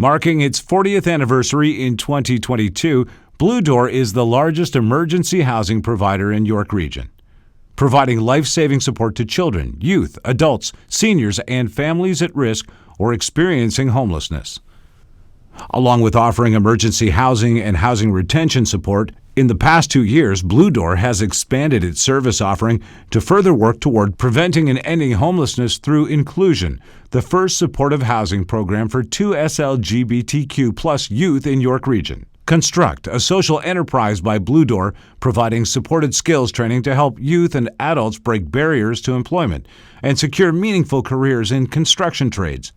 Marking its 40th anniversary in 2022, Blue Door is the largest emergency housing provider in York Region, providing life-saving support to children, youth, adults, seniors, and families at risk or experiencing homelessness. Along with offering emergency housing and housing retention support, in the past 2 years, Blue Door has expanded its service offering to further work toward preventing and ending homelessness through Inclusion, the first supportive housing program for 2 SLGBTQ+ youth in York Region. Construct, a social enterprise by Blue Door, providing supported skills training to help youth and adults break barriers to employment and secure meaningful careers in construction trades.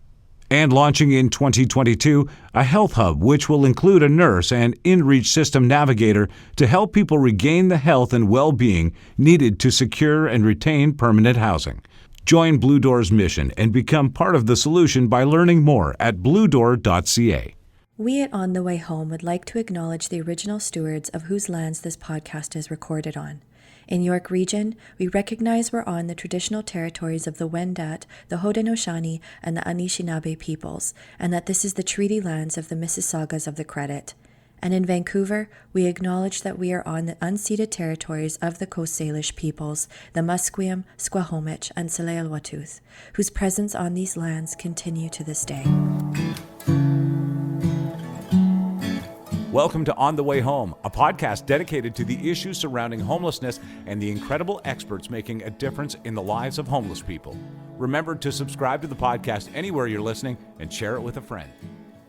And launching in 2022, a health hub which will include a nurse and in-reach system navigator to help people regain the health and well-being needed to secure and retain permanent housing. Join Blue Door's mission and become part of the solution by learning more at bluedoor.ca. We at On the Way Home would like to acknowledge the original stewards of whose lands this podcast is recorded on. In York Region, we recognize we're on the traditional territories of the Wendat, the Haudenosaunee, and the Anishinaabe peoples, and that this is the treaty lands of the Mississaugas of the Credit. And in Vancouver, we acknowledge that we are on the unceded territories of the Coast Salish peoples, the Musqueam, Squamish, and Tsleil-Waututh, whose presence on these lands continue to this day. Welcome to On the Way Home, a podcast dedicated to the issues surrounding homelessness and the incredible experts making a difference in the lives of homeless people. Remember to subscribe to the podcast anywhere you're listening and share it with a friend.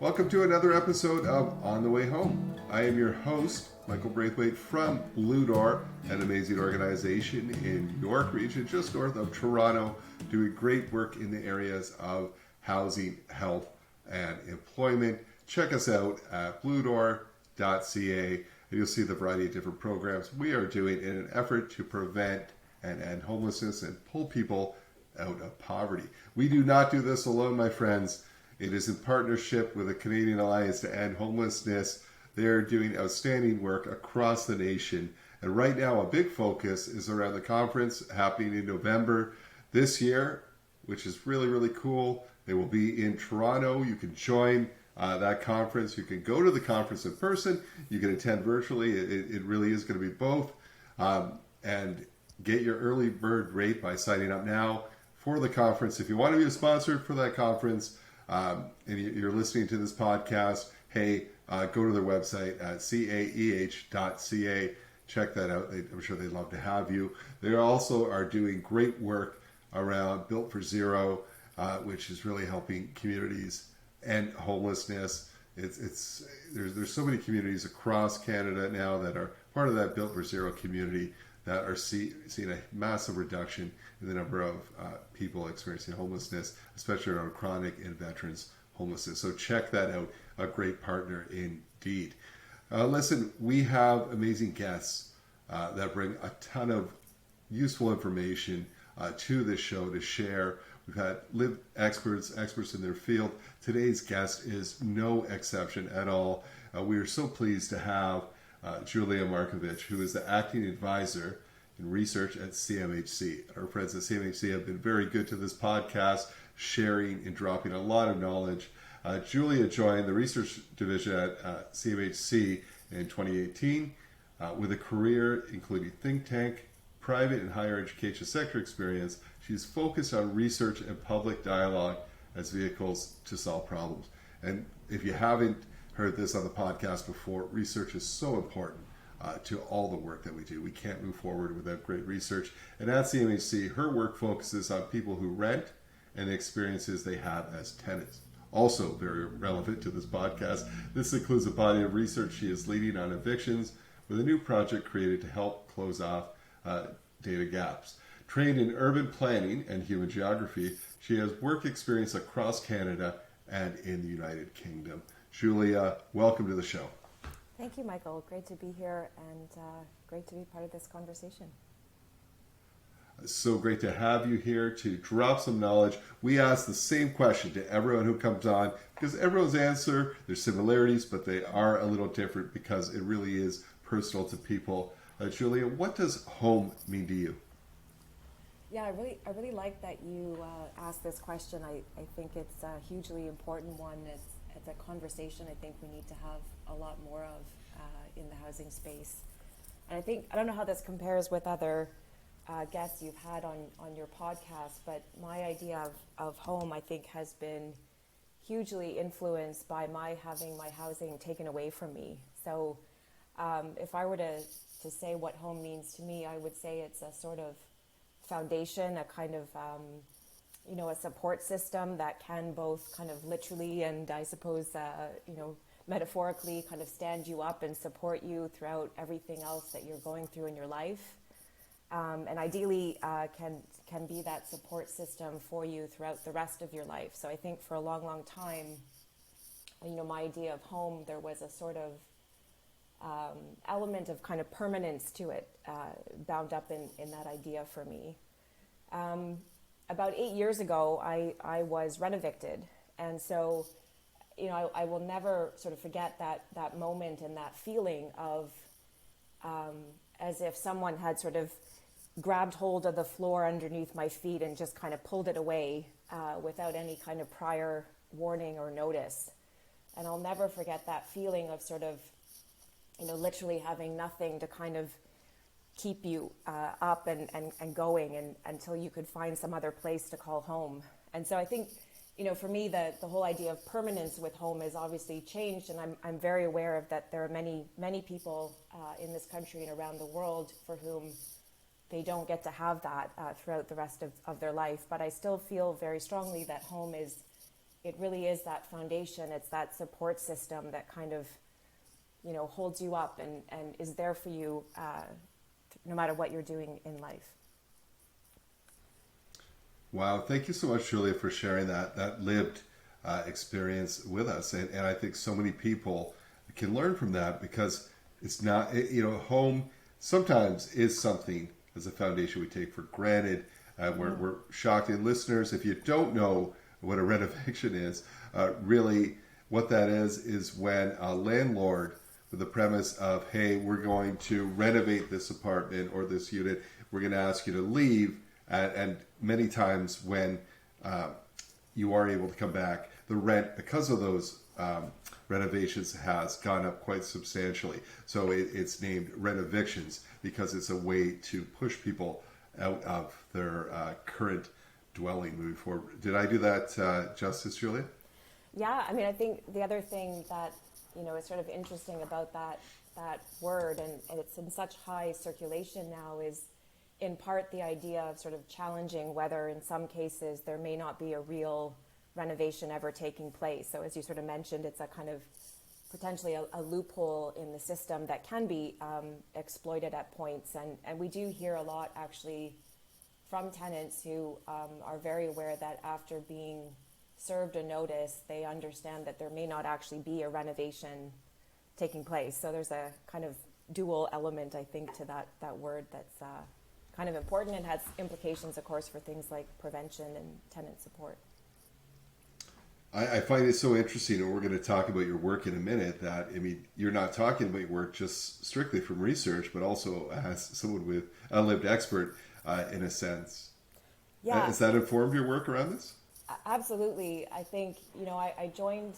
Welcome to another episode of On the Way Home. I am your host, Michael Braithwaite from Blue Door, an amazing organization in York Region, just north of Toronto, doing great work in the areas of housing, health, and employment. Check us out at bluedoor.ca and you'll see the variety of different programs we are doing in an effort to prevent and end homelessness and pull people out of poverty. We do not do this alone, my friends. It is in partnership with the Canadian Alliance to End Homelessness. They're doing outstanding work across the nation. And right now, a big focus is around the conference happening in November this year, which is really, really cool. They will be in Toronto. You can join that conference. You can go to the conference in person. You can attend virtually. It really is going to be both. And get your early bird rate by signing up now for the conference. If you want to be a sponsor for that conference and you're listening to this podcast, hey, go to their website at caeh.ca. Check that out. I'm sure they'd love to have you. They also are doing great work around Built for Zero, which is really helping communities and homelessness. There's so many communities across Canada now that are part of that Built for Zero community that are seeing a massive reduction in the number of people experiencing homelessness, especially around chronic and veterans homelessness. So check that out. A great partner indeed. Listen, we have amazing guests that bring a ton of useful information to this show to share. We've had lived experts in their field. Today's guest is no exception at all. We are so pleased to have Julia Markovich, who is the acting advisor in research at CMHC. Our friends at CMHC have been very good to this podcast, sharing and dropping a lot of knowledge. Julia joined the research division at CMHC in 2018 with a career including think tank, private and higher education sector experience. She's focused on research and public dialogue as vehicles to solve problems. And if you haven't heard this on the podcast before, research is so important to all the work that we do. We can't move forward without great research. And at CMHC, her work focuses on people who rent and the experiences they have as tenants. Also very relevant to this podcast, this includes a body of research she is leading on evictions with a new project created to help close off data gaps. Trained in urban planning and human geography, she has work experience across Canada and in the United Kingdom. Julia, welcome to the show. Thank you, Michael. Great to be here and great to be part of this conversation. So great to have you here to drop some knowledge. We ask the same question to everyone who comes on because everyone's answer, there's similarities, but they are a little different because it really is personal to people. Julia, what does home mean to you? Yeah, I really like that you asked this question. I think it's a hugely important one. it's a conversation I think we need to have a lot more of in the housing space. And I don't know how this compares with other guests you've had on your podcast, but my idea of home, I think, has been hugely influenced by my having my housing taken away from me. So if I were to say what home means to me, I would say it's a sort of foundation, a kind of, a support system that can both kind of literally and I suppose, metaphorically kind of stand you up and support you throughout everything else that you're going through in your life. And ideally can be that support system for you throughout the rest of your life. So I think for a long, long time, my idea of home, there was a sort of element of kind of permanence to it, bound up in that idea for me. About 8 years ago, I was rent-evicted. And so, I will never sort of forget that moment and that feeling of as if someone had sort of grabbed hold of the floor underneath my feet and just kind of pulled it away without any kind of prior warning or notice. And I'll never forget that feeling of sort of, literally having nothing to kind of keep you up and going and until you could find some other place to call home. And so I think, for me, the whole idea of permanence with home has obviously changed, and I'm very aware of that there are many, many people in this country and around the world for whom they don't get to have that throughout the rest of their life. But I still feel very strongly that home it really is that foundation. It's that support system that kind of, holds you up and is there for you no matter what you're doing in life. Wow, thank you so much, Julia, for sharing that lived experience with us. And I think so many people can learn from that, because it's not, home sometimes is something as a foundation we take for granted. We're shocked. And listeners, if you don't know what a rent eviction is, really what that is when a landlord, with the premise of, hey, we're going to renovate this apartment or this unit, we're going to ask you to leave. And many times when you are able to come back, the rent, because of those renovations, has gone up quite substantially. So it's named rent evictions because it's a way to push people out of their current dwelling moving forward. Did I do that justice, Julia? Yeah, I think the other thing that, is sort of interesting about that word, and it's in such high circulation now, is in part the idea of sort of challenging whether in some cases there may not be a real renovation ever taking place. So as you sort of mentioned, it's a kind of potentially a loophole in the system that can be exploited at points. And we do hear a lot actually from tenants who are very aware that after being served a notice, they understand that there may not actually be a renovation taking place. So there's a kind of dual element, I think, to that word that's kind of important and has implications, of course, for things like prevention and tenant support. I find it so interesting, and we're going to talk about your work in a minute, that, you're not talking about your work just strictly from research, but also as someone with a lived expert, in a sense. Yeah. Has that informed your work around this? Absolutely. I think, I joined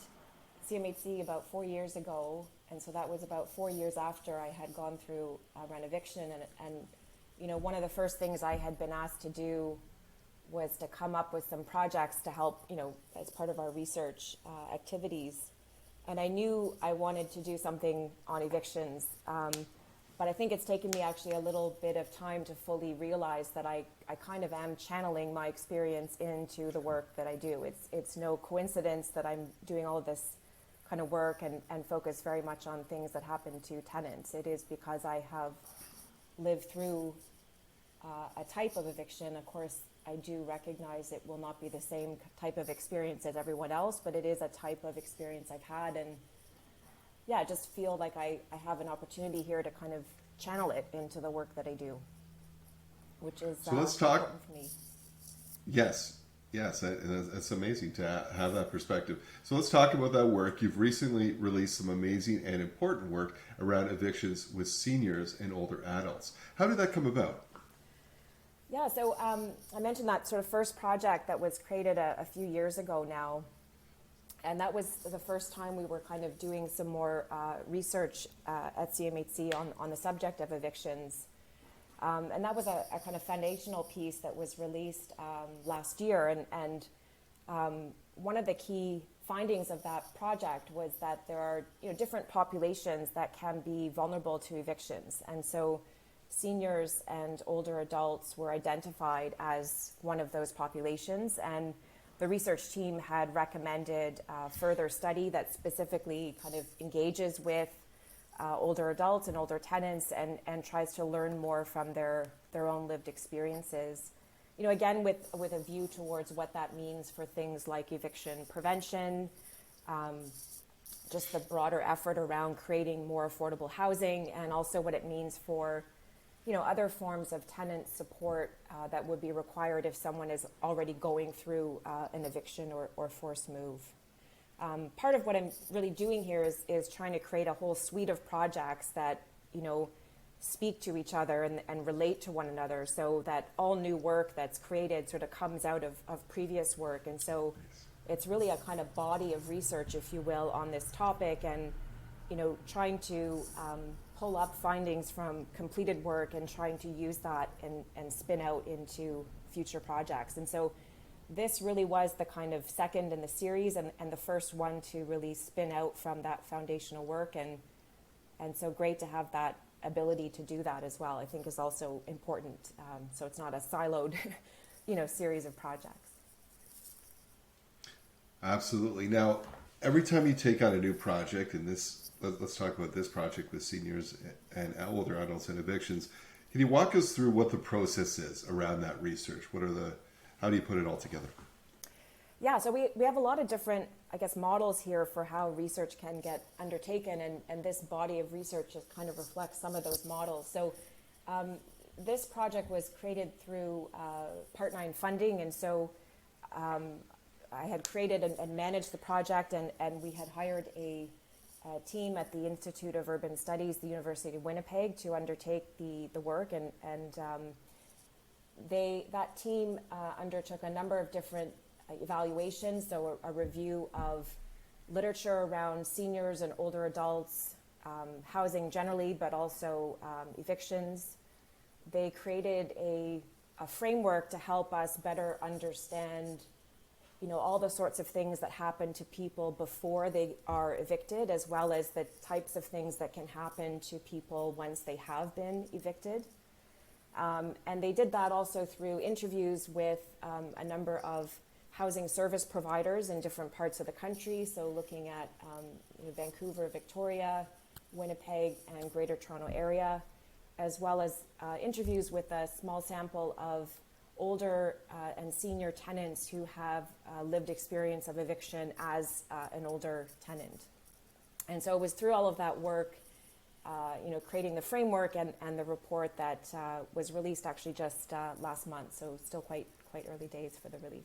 CMHC about 4 years ago, and so that was about 4 years after I had gone through rent eviction, and one of the first things I had been asked to do was to come up with some projects to help, as part of our research activities. And I knew I wanted to do something on evictions, but I think it's taken me actually a little bit of time to fully realize that I kind of am channeling my experience into the work that I do. It's no coincidence that I'm doing all of this kind of work and focus very much on things that happen to tenants. It is because I have lived through a type of eviction. Of course, I do recognize it will not be the same type of experience as everyone else, but it is a type of experience I've had. And yeah, I just feel like I have an opportunity here to kind of channel it into the work that I do, which is so let's talk important for me. Yes, it's amazing to have that perspective. So let's talk about that work. You've recently released some amazing and important work around evictions with seniors and older adults. How did that come about? Yeah, so I mentioned that sort of first project that was created a few years ago now. And that was the first time we were kind of doing some more research at CMHC on the subject of evictions. And that was a kind of foundational piece that was released last year. And one of the key findings of that project was that there are different populations that can be vulnerable to evictions. And so seniors and older adults were identified as one of those populations. And the research team had recommended further study that specifically kind of engages with older adults and older tenants and tries to learn more from their own lived experiences. Again, with a view towards what that means for things like eviction prevention, just the broader effort around creating more affordable housing, and also what it means for other forms of tenant support that would be required if someone is already going through an eviction or forced move. Part of what I'm really doing here is trying to create a whole suite of projects that, speak to each other and relate to one another, so that all new work that's created sort of comes out of previous work. And so it's really a kind of body of research, if you will, on this topic, and, trying to pull up findings from completed work and trying to use that and spin out into future projects. And so this really was the kind of second in the series and the first one to really spin out from that foundational work. And so great to have that ability to do that as well, I think, is also important. So it's not a siloed, series of projects. Absolutely. Now, every time you take on a new project, and let's talk about this project with seniors and older adults and evictions. Can you walk us through what the process is around that research? How do you put it all together? Yeah, so we have a lot of different, models here for how research can get undertaken, and this body of research just kind of reflects some of those models. So this project was created through Part 9 funding, and so I had created and managed the project, and we had hired a team at the Institute of Urban Studies, the University of Winnipeg, to undertake the work, and that team undertook a number of different evaluations, so a review of literature around seniors and older adults, housing generally, but also evictions. They created a framework to help us better understand all the sorts of things that happen to people before they are evicted, as well as the types of things that can happen to people once they have been evicted. And they did that also through interviews with a number of housing service providers in different parts of the country, so looking at Vancouver, Victoria, Winnipeg, and Greater Toronto Area, as well as interviews with a small sample of older and senior tenants who have lived experience of eviction as an older tenant. And so it was through all of that work, creating the framework and the report that was released actually just last month, so still quite early days for the release.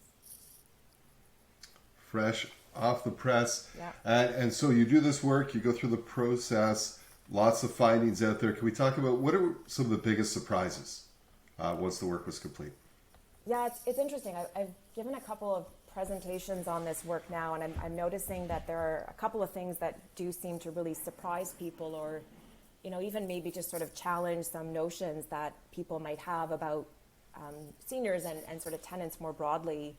Fresh off the press. Yeah. And so you do this work, you go through the process, lots of findings out there. Can we talk about what are some of the biggest surprises once the work was complete? Yeah, it's interesting. I've given a couple of presentations on this work now, and I'm noticing that there are a couple of things that do seem to really surprise people, or even maybe just sort of challenge some notions that people might have about seniors and sort of tenants more broadly.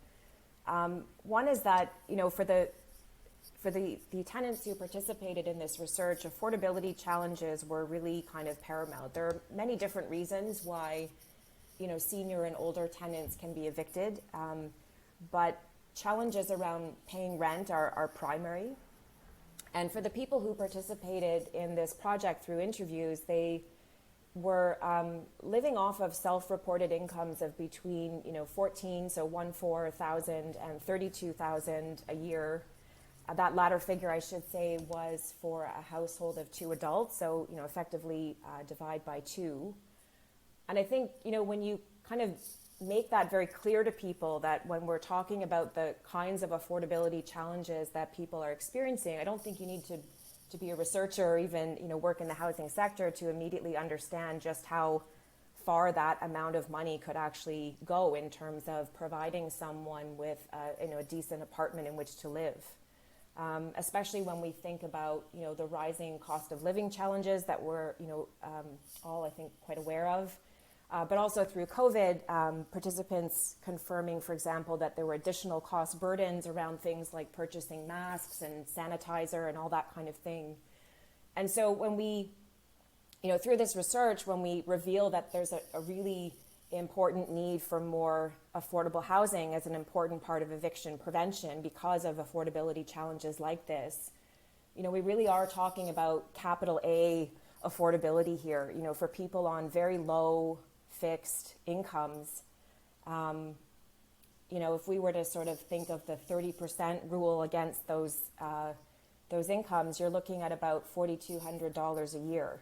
One is that, for the tenants who participated in this research, affordability challenges were really kind of paramount. There are many different reasons why, senior and older tenants can be evicted, but challenges around paying rent are primary. And for the people who participated in this project through interviews, they were living off of self-reported incomes of between, 14,000 and 32,000 a year. That latter figure, I should say, was for a household of 2 adults, so, effectively divide by 2. And I think, when you kind of make that very clear to people, that when we're talking about the kinds of affordability challenges that people are experiencing, I don't think you need to be a researcher or even work in the housing sector to immediately understand just how far that amount of money could actually go in terms of providing someone with a decent apartment in which to live. especially when we think about, the rising cost of living challenges that we're, all I think quite aware of. But also through COVID, participants confirming, for example, that there were additional cost burdens around things like purchasing masks and sanitizer and all that kind of thing. And so when we, through this research, when we reveal that there's a really important need for more affordable housing as an important part of eviction prevention because of affordability challenges like this, we really are talking about capital A affordability here, for people on very low fixed incomes. If we were to sort of think of the 30% rule against those incomes, you're looking at about $4,200 a year.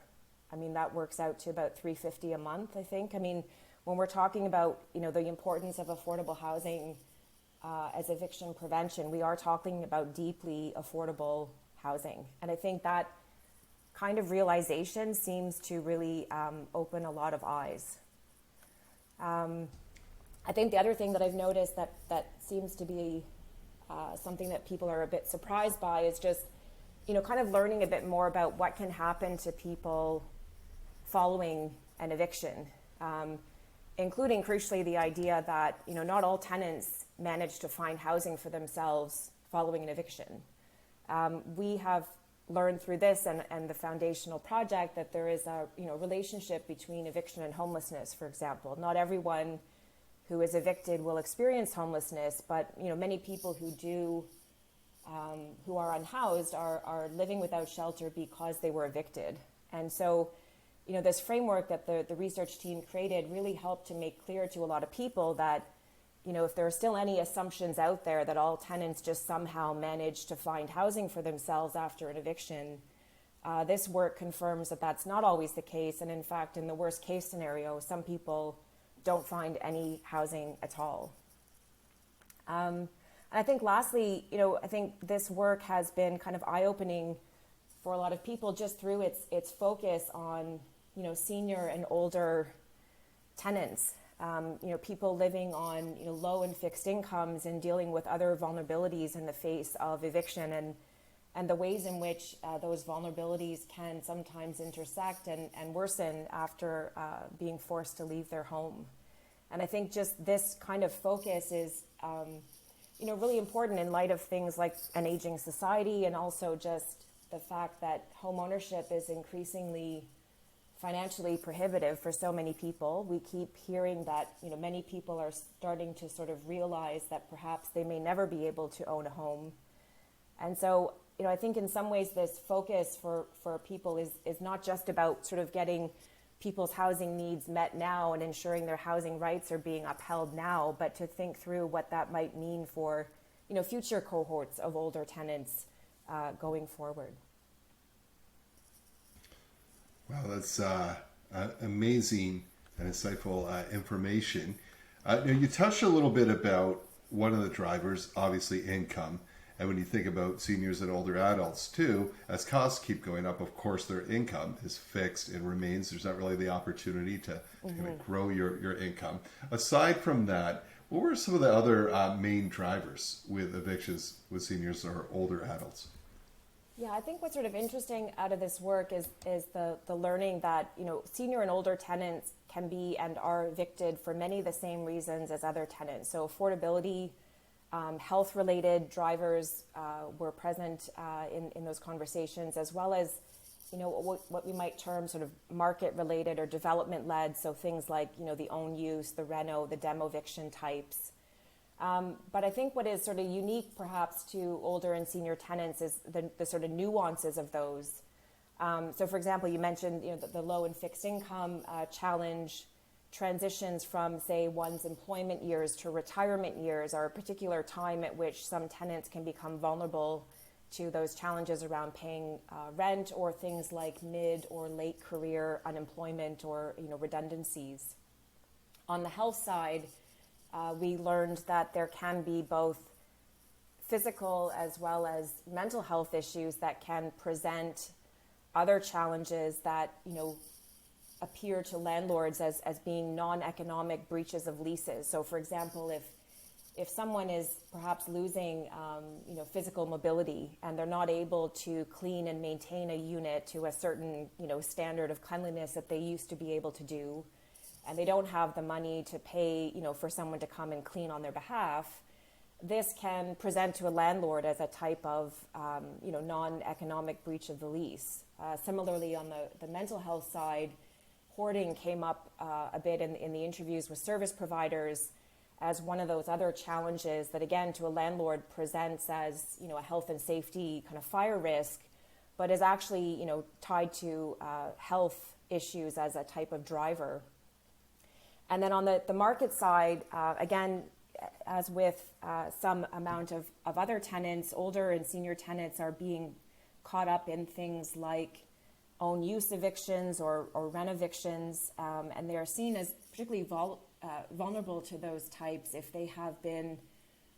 I mean, that works out to about $350 a month, I think. I mean, when we're talking about, the importance of affordable housing as eviction prevention, we are talking about deeply affordable housing. And I think that kind of realization seems to really open a lot of eyes. I think the other thing that I've noticed that seems to be something that people are a bit surprised by is just, kind of learning a bit more about what can happen to people following an eviction, including crucially the idea that, not all tenants manage to find housing for themselves following an eviction. We have learned through this and the foundational project that there is a relationship between eviction and homelessness, for example. Not everyone who is evicted will experience homelessness, but many people who do, who are unhoused are living without shelter because they were evicted. And so, this framework that the research team created really helped to make clear to a lot of people that, if there are still any assumptions out there that all tenants just somehow manage to find housing for themselves after an eviction, this work confirms that that's not always the case. And in fact, in the worst case scenario, some people don't find any housing at all. And I think lastly, I think this work has been kind of eye-opening for a lot of people just through its focus on, senior and older tenants. People living on low and fixed incomes and dealing with other vulnerabilities in the face of eviction and the ways in which those vulnerabilities can sometimes intersect and worsen after being forced to leave their home. And I think just this kind of focus is really important in light of things like an aging society and also just the fact that home ownership is increasingly financially prohibitive for so many people. We keep hearing that, many people are starting to sort of realize that perhaps they may never be able to own a home. And so, I think in some ways this focus for people is not just about sort of getting people's housing needs met now and ensuring their housing rights are being upheld now, but to think through what that might mean for, future cohorts of older tenants going forward. Wow, that's amazing and insightful information. Now you touched a little bit about one of the drivers, obviously income. And when you think about seniors and older adults too, as costs keep going up, of course, their income is fixed and remains. There's not really the opportunity to kind of grow your income. Aside from that, what were some of the other main drivers with evictions with seniors or older adults? Yeah, I think what's sort of interesting out of this work is the learning that, senior and older tenants can be and are evicted for many of the same reasons as other tenants. So affordability, health-related drivers were present in those conversations, as well as, what we might term sort of market-related or development-led. So things like, the own use, the reno, the demo eviction types. But I think what is sort of unique perhaps to older and senior tenants is the sort of nuances of those. So for example, you mentioned the low and fixed income challenge. Transitions from, say, one's employment years to retirement years are a particular time at which some tenants can become vulnerable to those challenges around paying rent or things like mid or late career unemployment or redundancies. On the health side, we learned that there can be both physical as well as mental health issues that can present other challenges that, appear to landlords as being non-economic breaches of leases. So for example, if if someone is perhaps losing, physical mobility and they're not able to clean and maintain a unit to a certain, standard of cleanliness that they used to be able to do, and they don't have the money to pay, for someone to come and clean on their behalf, this can present to a landlord as a type of, non-economic breach of the lease. Similarly, on the mental health side, hoarding came up a bit in the interviews with service providers as one of those other challenges that, again, to a landlord presents as, a health and safety kind of fire risk, but is actually, tied to health issues as a type of driver. And then on the market side, again, as with some amount of other tenants, older and senior tenants are being caught up in things like own use evictions or rent evictions, and they are seen as particularly vulnerable to those types if they have been,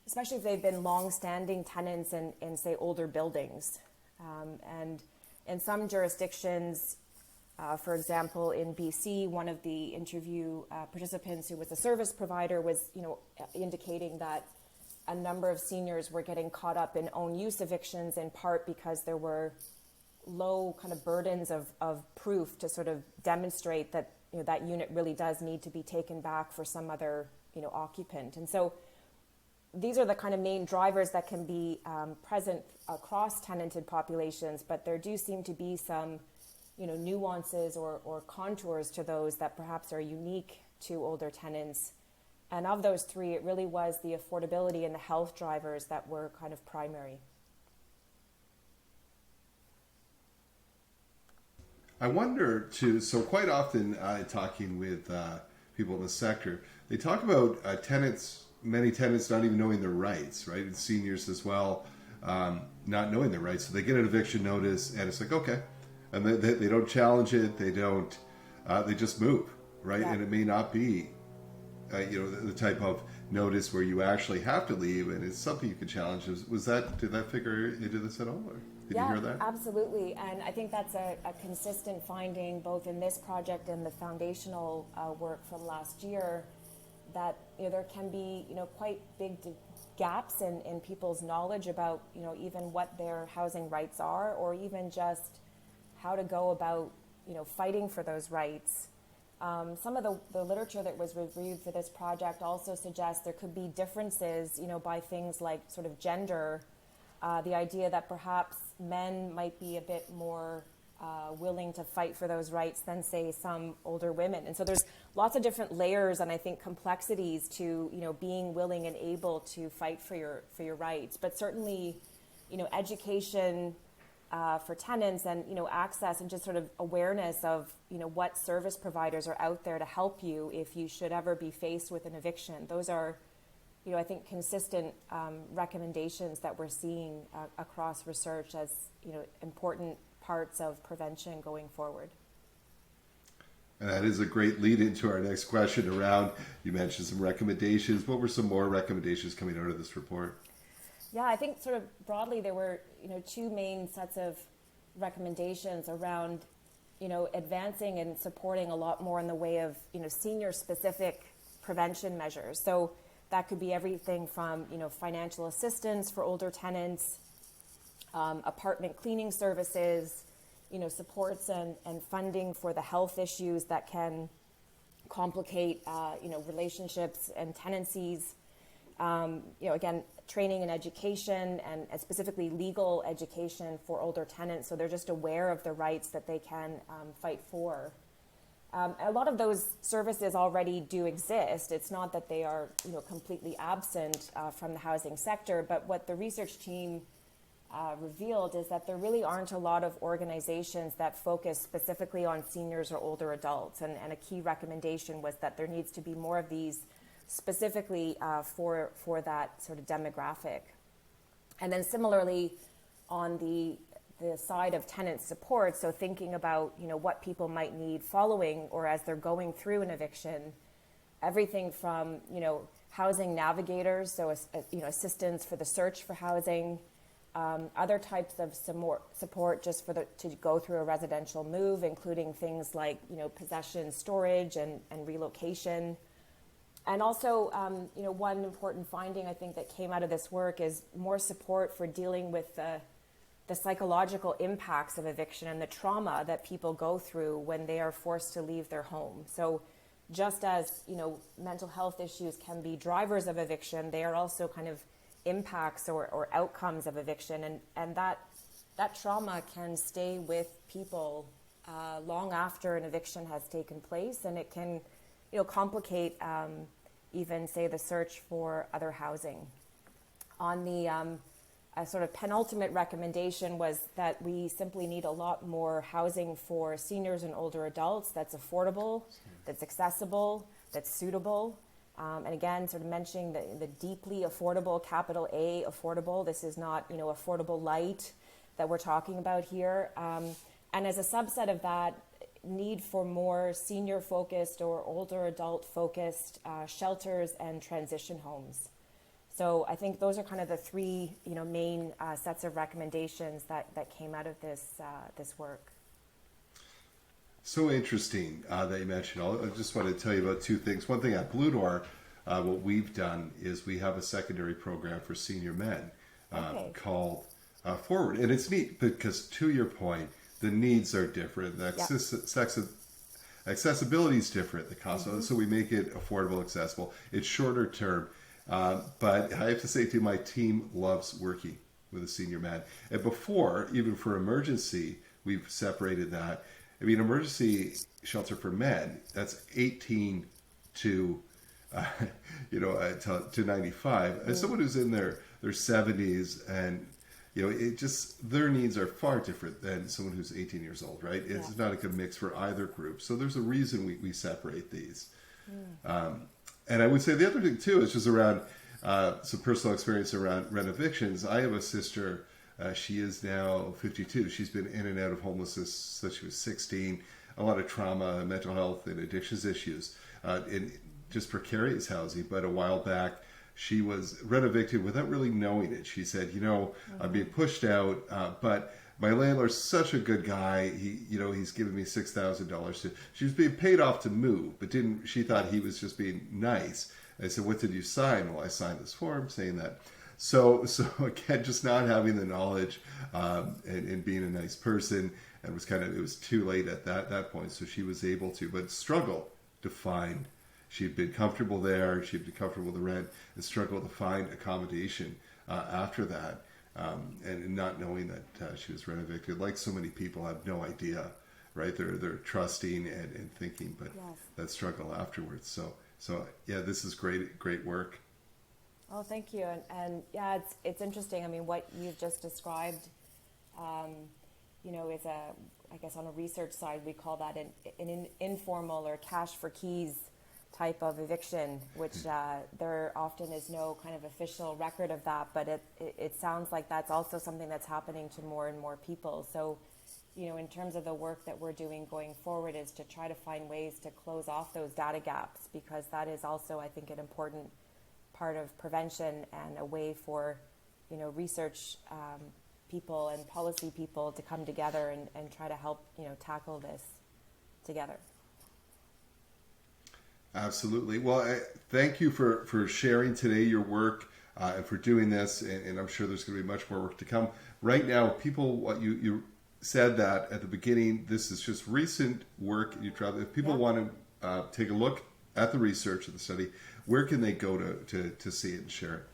especially if they've been long-standing tenants in say, older buildings. And in some jurisdictions, for example, in BC, one of the interview participants who was a service provider was, indicating that a number of seniors were getting caught up in own use evictions in part because there were low kind of burdens of proof to sort of demonstrate that that unit really does need to be taken back for some other occupant. And so these are the kind of main drivers that can be present across tenanted populations, but there do seem to be some nuances or contours to those that perhaps are unique to older tenants. And of those three, it really was the affordability and the health drivers that were kind of primary. I wonder too, so quite often talking with people in the sector, they talk about many tenants not even knowing their rights, right? And seniors as well, not knowing their rights. So they get an eviction notice and it's like, okay. And they don't challenge it. They don't, they just move, right? Yeah. And it may not be, the type of notice where you actually have to leave and it's something you can challenge. Did that figure into this at all? Or? Did you hear that? Absolutely. And I think that's a consistent finding both in this project and the foundational work from last year, that there can be quite big gaps in people's knowledge about even what their housing rights are, or even just how to go about fighting for those rights. Some of the literature that was reviewed for this project also suggests there could be differences by things like sort of gender. The idea that perhaps men might be a bit more willing to fight for those rights than, say, some older women. And so there's lots of different layers and I think complexities to, being willing and able to fight for your rights. But certainly, education for tenants and, access and just sort of awareness of, what service providers are out there to help you if you should ever be faced with an eviction. Those are I think consistent recommendations that we're seeing across research as, important parts of prevention going forward. And that is a great lead into our next question around, you mentioned some recommendations. What were some more recommendations coming out of this report? Yeah, I think sort of broadly there were, two main sets of recommendations around, advancing and supporting a lot more in the way of, senior specific prevention measures. So that could be everything from, financial assistance for older tenants, apartment cleaning services, supports and funding for the health issues that can complicate, relationships and tenancies. Again, training and education and specifically legal education for older tenants, so they're just aware of the rights that they can fight for. A lot of those services already do exist. It's not that they are, completely absent from the housing sector, but what the research team revealed is that there really aren't a lot of organizations that focus specifically on seniors or older adults. And a key recommendation was that there needs to be more of these specifically for that sort of demographic. And then similarly, on the side of tenant support, so thinking about what people might need following or as they're going through an eviction, everything from housing navigators, so assistance for the search for housing, other types of support just to go through a residential move, including things like possession, storage, and relocation. And also, one important finding I think that came out of this work is more support for dealing with the psychological impacts of eviction and the trauma that people go through when they are forced to leave their home. So just as, mental health issues can be drivers of eviction, they are also kind of impacts or outcomes of eviction. And that trauma can stay with people long after an eviction has taken place, and it can complicate even, say, the search for other housing. On the a sort of penultimate recommendation was that we simply need a lot more housing for seniors and older adults that's affordable, that's accessible, that's suitable. And again, sort of mentioning the deeply affordable, capital A affordable. This is not, affordable light that we're talking about here. And as a subset of that, need for more senior-focused or older adult-focused shelters and transition homes. So I think those are kind of the three, main sets of recommendations that came out of this work. So interesting that you mentioned. I just want to tell you about two things. One thing at Blue Door, what we've done is we have a secondary program for senior men called Forward. And it's neat because, to your point, the needs are different. The accessibility is different. The cost of it, so we make it affordable, accessible. It's shorter term. But I have to say, too, my team loves working with a senior man. And before, even for emergency, we've separated that. I mean, emergency shelter for men, that's 18 to 95. As someone who's in their 70s, and it just, their needs are far different than someone who's 18 years old, right? It's not a good mix for either group. So there's a reason we separate these. And I would say the other thing too is just around some personal experience around rent evictions. I have a sister. She is now 52. She's been in and out of homelessness since she was 16. A lot of trauma, mental health, and addictions issues, in just precarious housing. But a while back, she was rent evicted without really knowing it. She said, I'm being pushed out, but my landlord's such a good guy. He's given me $6,000 she was being paid off to move, but she thought he was just being nice. I said, what did you sign? Well, I signed this form saying that. So again, just not having the knowledge, and being a nice person, and it was too late at that point. So she was able to, but struggle to find, she'd been comfortable there. She'd been comfortable with the rent, and struggled to find accommodation, after that. And not knowing that she was rent evicted, like so many people have no idea, right? They're trusting and thinking, but that struggle afterwards. So yeah, this is great work. Oh, thank you. And yeah, it's interesting. I mean, what you've just described, is I guess on a research side, we call that an informal or cash for keys type of eviction, which there often is no kind of official record of that, but it sounds like that's also something that's happening to more and more people. So, in terms of the work that we're doing going forward is to try to find ways to close off those data gaps, because that is also, I think, an important part of prevention and a way for, research people and policy people to come together and try to help, tackle this together. Absolutely. Well, thank you for sharing today your work, and for doing this. And I'm sure there's going to be much more work to come. Right now, people, what you said that at the beginning, this is just recent work you travel. If people want to take a look at the research of the study, where can they go to see it and share it?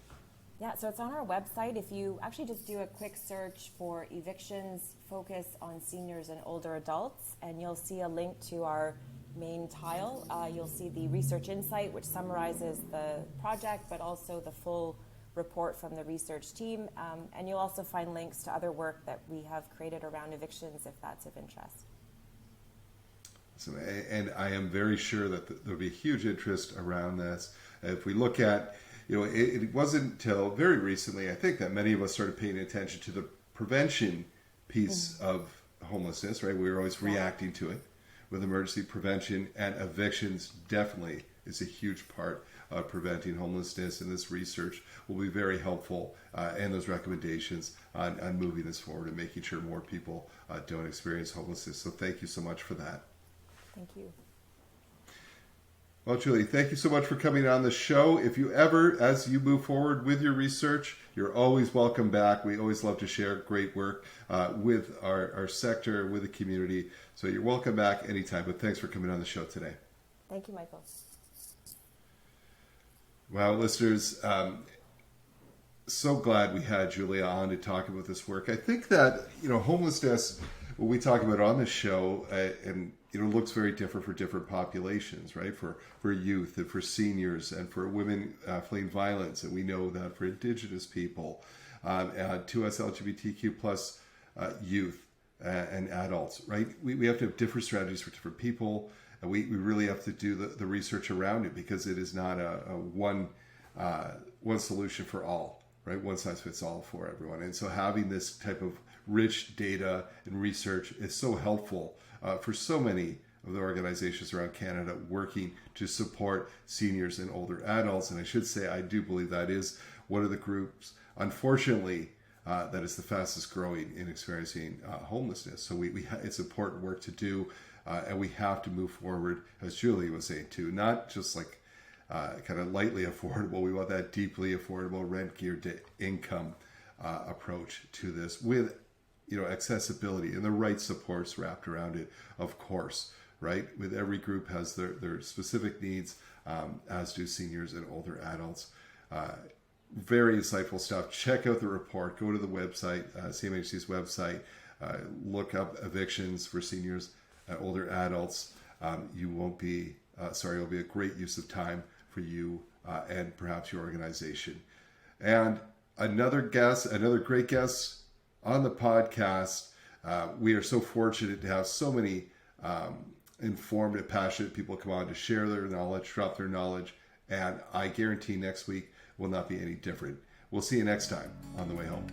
Yeah, so it's on our website. If you actually just do a quick search for Evictions Focus on Seniors and Older Adults, and you'll see a link to our main tile. You'll see the research insight, which summarizes the project, but also the full report from the research team. And you'll also find links to other work that we have created around evictions, if that's of interest. So, and I am very sure that there'll be huge interest around this. If we look at, it wasn't until very recently, I think, that many of us started paying attention to the prevention piece of homelessness, right? We were always reacting to it. With emergency prevention, and evictions definitely is a huge part of preventing homelessness, and this research will be very helpful, and those recommendations on moving this forward and making sure more people don't experience homelessness. So thank you so much for that. Thank you. Well, Julie, thank you so much for coming on the show. If you ever, as you move forward with your research, you're always welcome back. We always love to share great work with our sector, with the community. So you're welcome back anytime. But thanks for coming on the show today. Thank you, Michael. Well, listeners, so glad we had Julia on to talk about this work. I think that, homelessness, what we talk about on this show, and looks very different for different populations, right? For youth and for seniors and for women fleeing violence. And we know that for Indigenous people, and to us LGBTQ plus youth and adults, right? We have to have different strategies for different people. And we really have to do the research around it, because it is not a one solution for all, right? One size fits all for everyone. And so having this type of rich data and research is so helpful for so many of the organizations around Canada working to support seniors and older adults. And I should say, I do believe that is one of the groups, unfortunately, that is the fastest growing in experiencing homelessness. So it's important work to do, and we have to move forward, as Julie was saying too, not just like kind of lightly affordable. We want that deeply affordable, rent-geared to income approach to this, with accessibility and the right supports wrapped around it, of course, right? With every group has their specific needs, as do seniors and older adults. Very insightful stuff. Check out the report. Go to the website, CMHC's website. Look up evictions for seniors and older adults. It'll be a great use of time for you and perhaps your organization. And another great guest on the podcast. We are so fortunate to have so many informed and passionate people come on to share their knowledge, drop their knowledge, and I guarantee next week will not be any different. We'll see you next time on The Way Home.